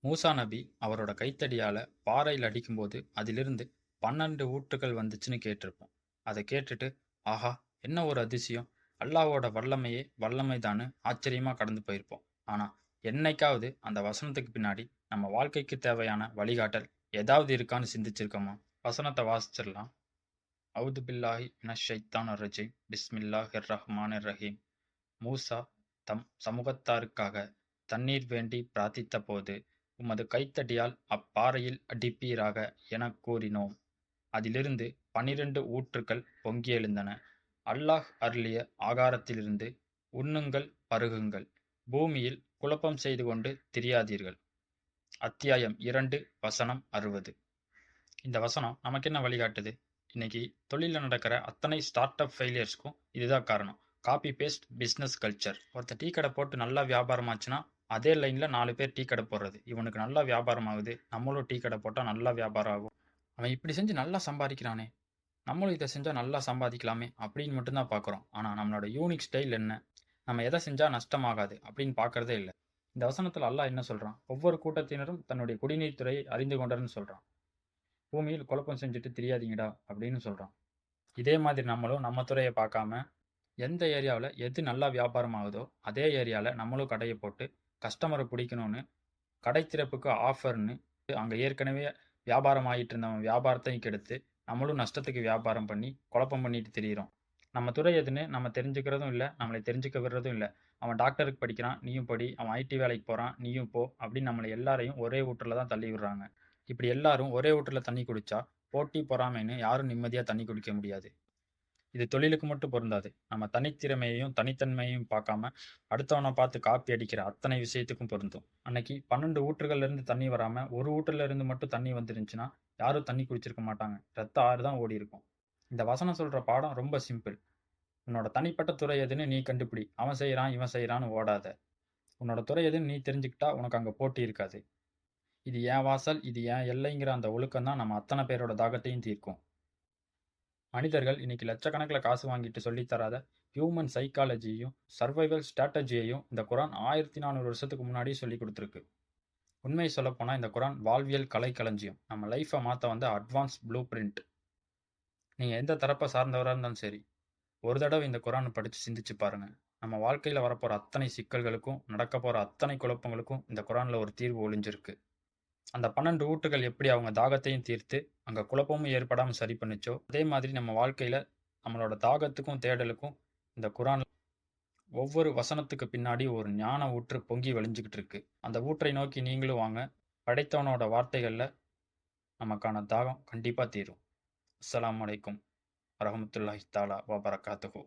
மூசா நபி அவரோட கைத்தடியால பாறையில் அடிக்கும்போது அதிலிருந்து 12 ஊற்றுகள் வந்துச்சுன்னு கேட்டிருப்போம். அதை கேட்டுட்டு, ஆஹா, என்ன ஒரு அதிசயம்! அல்லாஹ்வோட வல்லமையே வல்லமைதான்னு ஆச்சரியமா கடந்து போயிருப்போம். ஆனா, என்னைக்காவது அந்த வசனத்துக்கு பின்னாடி நம்ம வாழ்க்கைக்கு தேவையான வழிகாட்டல் ஏதாவது இருக்கான்னு சிந்திச்சிருக்கோமா? வசனத்தை வாசிச்சிடலாம். அவுது பில்லாஹி மினஷ் ஷைத்தானிர் ரஜீம். பிஸ்மில்லாஹிர் ரஹ்மானிர் ரஹீம். மூசா தம் சமூகத்தாருக்காக தண்ணீர் வேண்டி பிரார்த்தித்தபோது, உமது கைத்தடியால் அப்பாறையில் அடிப்பீராக எனக் கூறினோம். அதிலிருந்து 12 ஊற்றுக்கள் பொங்கி எழுந்தன. அல்லாஹ் அருளிய ஆகாரத்திலிருந்து உண்ணுங்கள், பருகுங்கள். பூமியில் குழப்பம் செய்து கொண்டு திரியாதீர்கள். அத்தியாயம் 2 வசனம் 60. இந்த வசனம் நமக்கு என்ன வழிகாட்டுது? இன்னைக்கு தொழிலில் நடக்கிற அத்தனை ஸ்டார்ட் அப் ஃபெயிலியர்ஸ்க்கும் இதுதான் காரணம். Copy paste business culture. ஒருத்தர் டீ கடை போட்டு நல்லா வியாபாரம் ஆச்சுன்னா அதே லைனில் 4 பேர் டீ கடை போடுறது. இவனுக்கு நல்லா வியாபாரம் ஆகுது, நம்மளும் டீ கடை போட்டால் நல்லா வியாபாரம் ஆகும். அவன் இப்படி செஞ்சு நல்லா சம்பாதிக்கிறானே, நம்மளும் இதை செஞ்சால் நல்லா சம்பாதிக்கலாமே அப்படின்னு மட்டும்தான் பார்க்குறோம். ஆனால் நம்மளோட யூனிக் ஸ்டைல் என்ன, நம்ம எதை செஞ்சால் நஷ்டமாகாது அப்படின்னு பார்க்கறதே இல்லை. இந்த வசனத்தில் அல்லாஹ் என்ன சொல்கிறான்? ஒவ்வொரு கூட்டத்தினரும் தன்னுடைய குடிநீர் துறையை அறிந்து கொண்டர்னு சொல்கிறான். பூமியில் குழப்பம் செஞ்சுட்டு தெரியாதீங்கடா அப்படின்னு சொல்கிறான். இதே மாதிரி நம்மளும் நம்ம துறையை பார்க்காம எந்த ஏரியாவில் எது நல்லா வியாபாரம் ஆகுதோ அதே ஏரியாவில் நம்மளும் கடையை போட்டு கஸ்டமரை பிடிக்கணும்னு கடை திறப்புக்கு ஆஃபர்னு அங்கே ஏற்கனவே வியாபாரம் ஆகிட்டு இருந்தவன் வியாபாரத்தையும் கெடுத்து நம்மளும் நஷ்டத்துக்கு வியாபாரம் பண்ணி குழப்பம் பண்ணிட்டு திரியிறோம். நம்ம துறை எதுன்னு நம்ம தெரிஞ்சுக்கிறதும் இல்லை, நம்மளை தெரிஞ்சுக்க விடுறதும் இல்லை. அவன் டாக்டருக்கு படிக்கிறான், நீயும் படி. அவன் ஐடி வேலைக்கு போகிறான், நீயும் போ அப்படின்னு நம்மளை எல்லாரையும் ஒரே ஊற்றில் தான் தள்ளி விடுறாங்க. இப்படி எல்லாரும் ஒரே ஊற்றில் தண்ணி குடிச்சா போட்டி பொறாமைன்னு யாரும் நிம்மதியாக தண்ணி குடிக்க முடியாது. இது தொழிலுக்கு மட்டும் பொருந்தாது. நம்ம தனித்திறமையையும் தனித்தன்மையையும் பார்க்காம அடுத்தவனை பார்த்து காப்பி அடிக்கிற அத்தனை விஷயத்துக்கும் பொருந்தும். அன்னைக்கு 12 ஊற்றுகள்ல இருந்து தண்ணி வராம ஒரு ஊற்றுல இருந்து மட்டும் தண்ணி வந்துருந்துச்சுன்னா யாரும் தண்ணி குடிச்சிருக்க மாட்டாங்க. ரத்த ஆறு தான் ஓடி இருக்கும். இந்த வசனம் சொல்ற பாடம் ரொம்ப சிம்பிள். உன்னோட தனிப்பட்ட துறை எதுன்னு நீ கண்டுபிடி. அவன் செய்யறான், இவன் செய்யறான்னு ஓடாத. உன்னோட துறை எதுன்னு நீ தெரிஞ்சுக்கிட்டா உனக்கு அங்க போட்டி இருக்காது. இது என் வாசல், இது என் எல்லைங்கிற அந்த ஒழுக்கம் தான் நம்ம அத்தனை பேரோட தாகத்தையும் தீர்க்கும். மனிதர்கள் இன்னைக்கு லட்சக்கணக்கில் காசு வாங்கிட்டு சொல்லித்தராத ஹியூமன் சைக்காலஜியையும் சர்வைவல் ஸ்ட்ராட்டஜியையும் இந்த குரான் 1400 வருஷத்துக்கு முன்னாடியே சொல்லி கொடுத்துருக்கு. உண்மையை சொல்லப்போனால் இந்த குரான் வாழ்வியல் கலைக்களஞ்சியம். நம்ம லைஃப்பை மாற்ற வந்த அட்வான்ஸ் ப்ளூ பிரிண்ட். நீங்கள் எந்த தரப்பை சார்ந்தவராக இருந்தாலும் சரி, ஒரு தடவை இந்த குரானை படித்து சிந்திச்சு பாருங்க. நம்ம வாழ்க்கையில் வரப்போகிற அத்தனை சிக்கல்களுக்கும் நடக்க போகிற அத்தனை குழப்பங்களுக்கும் இந்த குரானில் ஒரு தீர்வு ஒளிஞ்சிருக்கு. அந்த 12 ஊட்டுகள் எப்படி அவங்க தாகத்தையும் தீர்த்து அங்கே குழப்பமும் ஏற்படாமல் சரி பண்ணுச்சோ, அதே மாதிரி நம்ம வாழ்க்கையில் நம்மளோட தாகத்துக்கும் தேடலுக்கும் இந்த குரான் ஒவ்வொரு வசனத்துக்கு பின்னாடி ஒரு ஞான ஊற்று பொங்கி வழிஞ்சுக்கிட்டு இருக்கு. அந்த ஊற்றை நோக்கி நீங்களும் வாங்க. படைத்தவனோட வார்த்தைகளில் நமக்கான தாகம் கண்டிப்பாக தீரும். அஸ்ஸலாமு அலைக்கும் வரஹ்மத்துல்லாஹி தஆலா வபரகாத்துஹு.